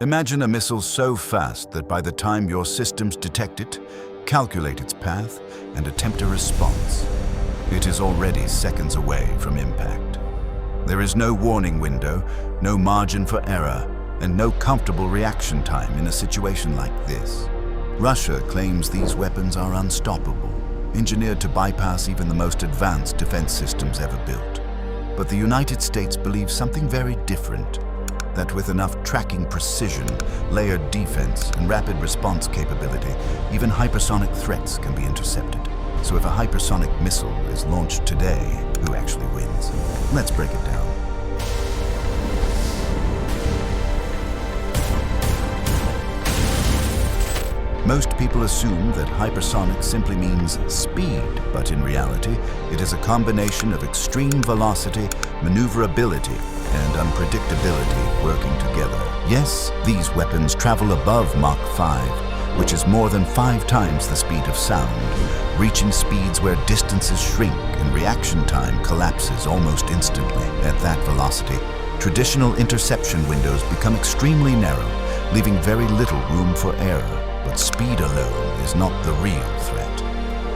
Imagine a missile so fast that by the time your systems detect it, calculate its path, and attempt a response, it is already seconds away from impact. There is no warning window, no margin for error, and no comfortable reaction time in a situation like this. Russia claims these weapons are unstoppable, engineered to bypass even the most advanced defense systems ever built. But the United States believes something very different, that with enough tracking precision, layered defense, and rapid response capability, even hypersonic threats can be intercepted. So if a hypersonic missile is launched today, who actually wins? Let's break it down. Most people assume that hypersonic simply means speed, but in reality, it is a combination of extreme velocity, maneuverability, and unpredictability working together. Yes, these weapons travel above Mach 5, which is more than 5 times the speed of sound, reaching speeds where distances shrink and reaction time collapses almost instantly. At that velocity, traditional interception windows become extremely narrow, leaving very little room for error. But speed alone is not the real threat.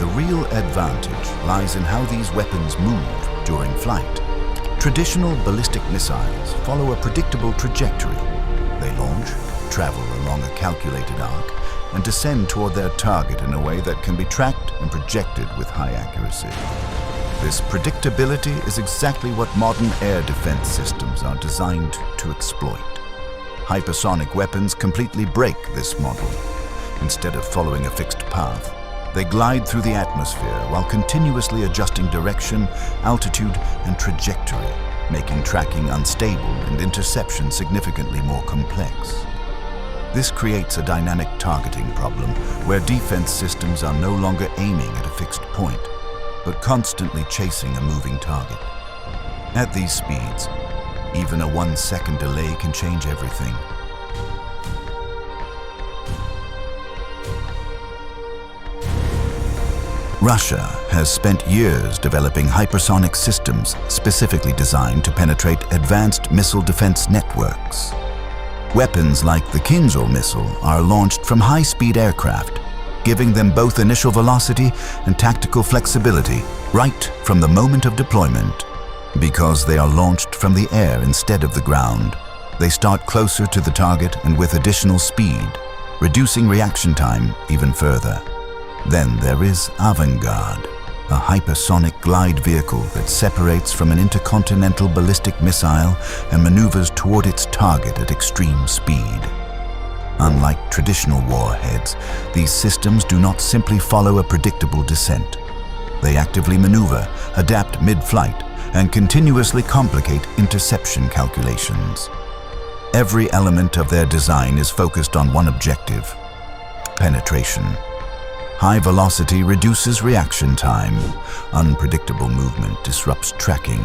The real advantage lies in how these weapons move during flight. Traditional ballistic missiles follow a predictable trajectory. They launch, travel along a calculated arc, and descend toward their target in a way that can be tracked and projected with high accuracy. This predictability is exactly what modern air defense systems are designed to exploit. Hypersonic weapons completely break this model. Instead of following a fixed path, they glide through the atmosphere while continuously adjusting direction, altitude, and trajectory, making tracking unstable and interception significantly more complex. This creates a dynamic targeting problem where defense systems are no longer aiming at a fixed point, but constantly chasing a moving target. At these speeds, even a 1-second delay can change everything. Russia has spent years developing hypersonic systems specifically designed to penetrate advanced missile defense networks. Weapons like the Kinzhal missile are launched from high-speed aircraft, giving them both initial velocity and tactical flexibility right from the moment of deployment. Because they are launched from the air instead of the ground, they start closer to the target and with additional speed, reducing reaction time even further. Then there is Avangard, a hypersonic glide vehicle that separates from an intercontinental ballistic missile and maneuvers toward its target at extreme speed. Unlike traditional warheads, these systems do not simply follow a predictable descent. They actively maneuver, adapt mid-flight, and continuously complicate interception calculations. Every element of their design is focused on one objective: penetration. High velocity reduces reaction time. Unpredictable movement disrupts tracking.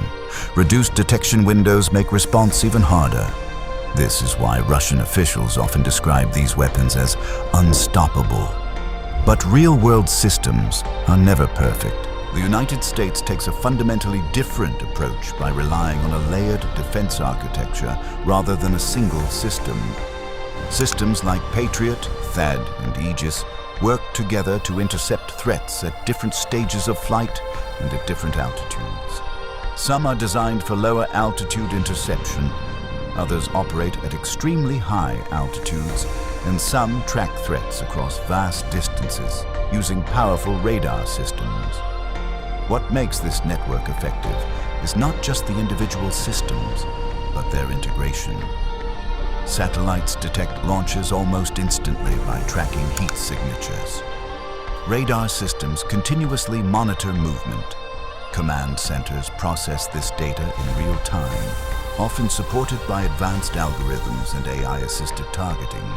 Reduced detection windows make response even harder. This is why Russian officials often describe these weapons as unstoppable. But real-world systems are never perfect. The United States takes a fundamentally different approach by relying on a layered defense architecture rather than a single system. Systems like Patriot, THAAD, and Aegis work together to intercept threats at different stages of flight and at different altitudes. Some are designed for lower altitude interception, others operate at extremely high altitudes, and some track threats across vast distances using powerful radar systems. What makes this network effective is not just the individual systems, but their integration. Satellites detect launches almost instantly by tracking heat signatures. Radar systems continuously monitor movement. Command centers process this data in real time, often supported by advanced algorithms and AI-assisted targeting.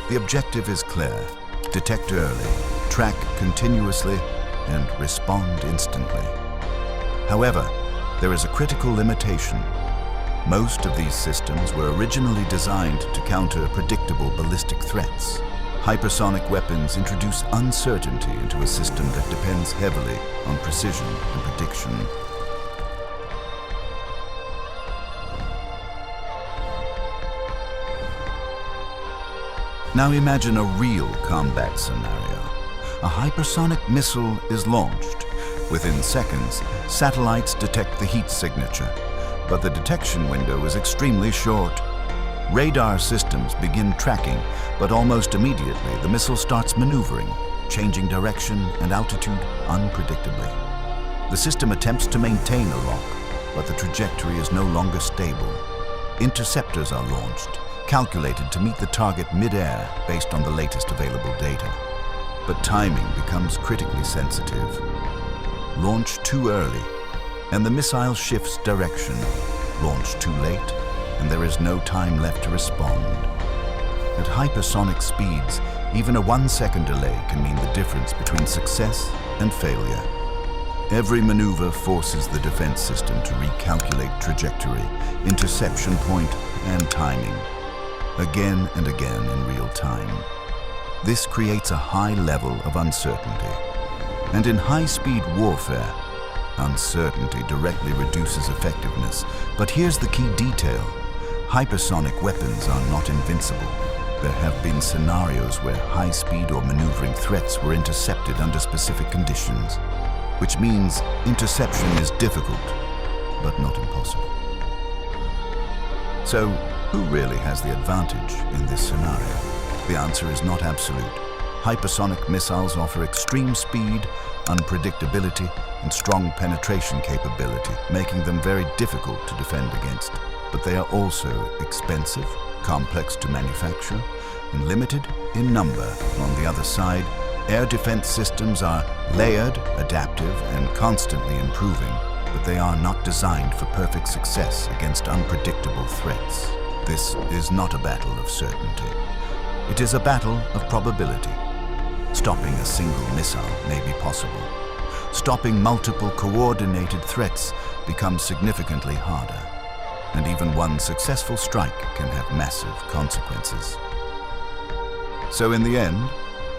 The objective is clear: detect early, track continuously, and respond instantly. However, there is a critical limitation. Most of these systems were originally designed to counter predictable ballistic threats. Hypersonic weapons introduce uncertainty into a system that depends heavily on precision and prediction. Now imagine a real combat scenario. A hypersonic missile is launched. Within seconds, satellites detect the heat signature, but the detection window is extremely short. Radar systems begin tracking, but almost immediately the missile starts maneuvering, changing direction and altitude unpredictably. The system attempts to maintain a lock, but the trajectory is no longer stable. Interceptors are launched, calculated to meet the target mid-air based on the latest available data. But timing becomes critically sensitive. Launch too early, and the missile shifts direction. Launch too late, and there is no time left to respond. At hypersonic speeds, even a 1-second delay can mean the difference between success and failure. Every maneuver forces the defense system to recalculate trajectory, interception point, and timing, again and again in real time. This creates a high level of uncertainty. And in high-speed warfare, uncertainty directly reduces effectiveness. But here's the key detail. Hypersonic weapons are not invincible. There have been scenarios where high-speed or maneuvering threats were intercepted under specific conditions, which means interception is difficult, but not impossible. So, who really has the advantage in this scenario? The answer is not absolute. Hypersonic missiles offer extreme speed, unpredictability, and strong penetration capability, making them very difficult to defend against. But they are also expensive, complex to manufacture, and limited in number. On the other side, air defense systems are layered, adaptive, and constantly improving, but they are not designed for perfect success against unpredictable threats. This is not a battle of certainty. It is a battle of probability. Stopping a single missile may be possible. Stopping multiple coordinated threats becomes significantly harder. And even one successful strike can have massive consequences. So in the end,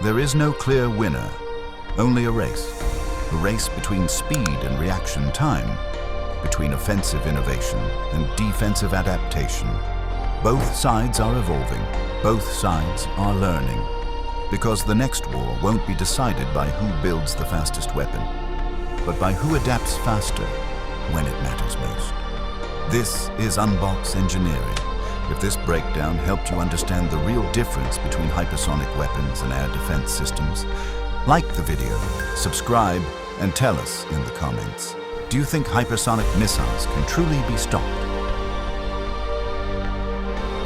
there is no clear winner, only a race. A race between speed and reaction time, between offensive innovation and defensive adaptation. Both sides are evolving, both sides are learning. Because the next war won't be decided by who builds the fastest weapon, but by who adapts faster when it matters most. This is Unbox Engineering. If this breakdown helped you understand the real difference between hypersonic weapons and air defense systems, like the video, subscribe, and tell us in the comments. Do you think hypersonic missiles can truly be stopped?